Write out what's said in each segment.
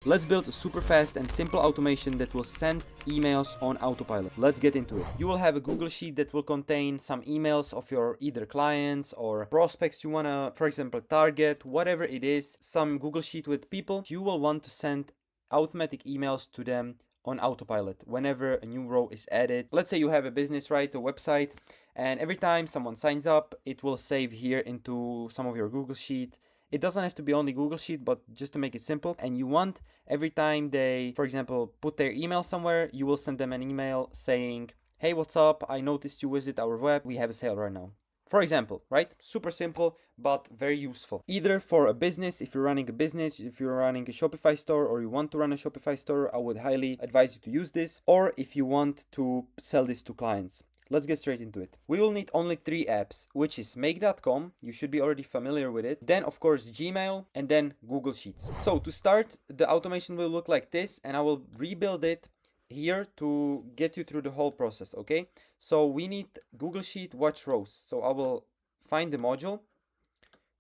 Let's build a super fast and simple automation that will send emails on autopilot. Let's get into it. You will have a Google Sheet that will contain some emails of your either clients or prospects you wanna, for example, target, whatever it is, some Google Sheet with people. You will want to send automatic emails to them on autopilot whenever a new row is added. Let's say you have a business, right, a website, and every time someone signs up, it will save here into some of your Google Sheet. It doesn't have to be only Google Sheet, but just to make it simple. And you want every time they, for example, put their email somewhere, you will send them an email saying, hey, what's up? I noticed you visit our web. We have a sale right now. For example, right? Super simple, but very useful. Either for a business, if you're running a business, if you're running a Shopify store or you want to run a Shopify store, I would highly advise you to use this. Or if you want to sell this to clients. Let's get straight into it. We will need only 3 apps, which is make.com. You should be already familiar with it. Then, of course, Gmail and then Google Sheets. So to start, the automation will look like this, and I will rebuild it here to get you through the whole process, okay? So we need Google Sheet watch rows. So I will find the module,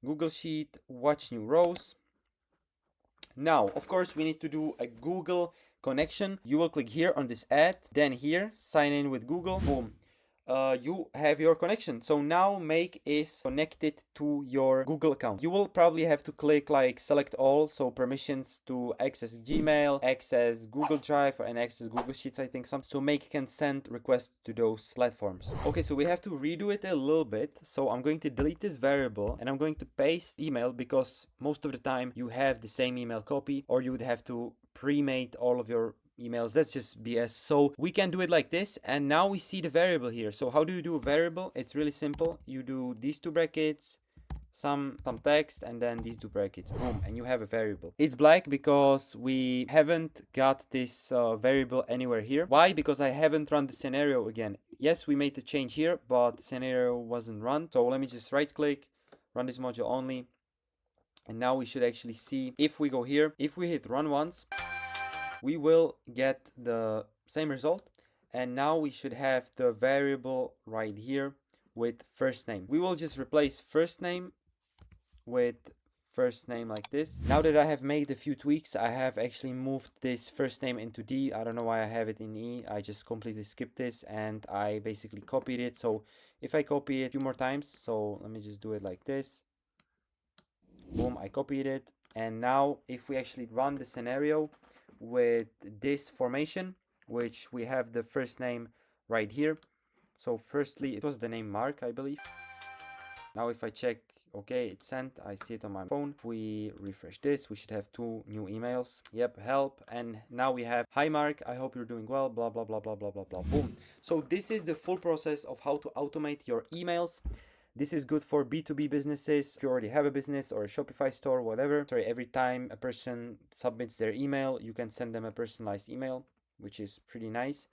Google Sheet watch new rows. Now, of course, we need to do a Google connection. You will click here on this add, then here, sign in with Google, boom. You have your connection. So now Make is connected to your Google account. You will probably have to click like select all, so permissions to access Gmail, access Google Drive, and access Google Sheets, I think some. So Make can send requests to those platforms. Okay, so we have to redo it a little bit. So I'm going to delete this variable and I'm going to paste email because most of the time you have the same email copy, or you would have to pre-mate all of your emails. That's just BS. So we can do it like this, and now we see the variable here. So how do you do a variable? It's really simple. You do these 2 brackets, some text, and then these 2 brackets, boom, and you have a variable. It's black because we haven't got this variable anywhere here. Why? Because I haven't run the scenario again. Yes, we made the change here, but the scenario wasn't run. So let me just right click, run this module only, and now we should actually see if we go here, if we hit run once, we will get the same result. And now we should have the variable right here with first name. We will just replace first name with first name like this. Now that I have made a few tweaks, I have actually moved this first name into D. I don't know why I have it in E. I just completely skipped this and I basically copied it. So if I copy it a few more times, so let me just do it like this. Boom, I copied it. And now if we actually run the scenario with this formation, which we have the first name right here. So firstly, it was the name Mark, I believe. Now if I check, okay, it's sent, I see it on my phone. If we refresh this, we should have 2 new emails. Yep, help. And now we have, hi Mark, I hope you're doing well, blah, blah, blah, blah, blah, blah, blah, boom. So this is the full process of how to automate your emails. This is good for B2B businesses. If you already have a business or a Shopify store, whatever. Sorry, every time a person submits their email, you can send them a personalized email, which is pretty nice.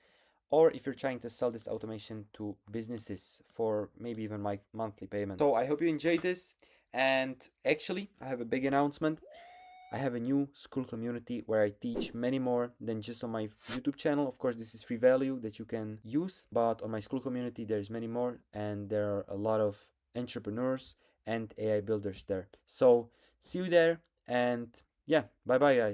Or if you're trying to sell this automation to businesses for maybe even my monthly payment. So I hope you enjoyed this. And actually, I have a big announcement. I have a new Skool community where I teach many more than just on my YouTube channel. Of course, this is free value that you can use, but on my Skool community, there's many more, and there are a lot of entrepreneurs and AI builders there. So see you there, and yeah, bye bye guys.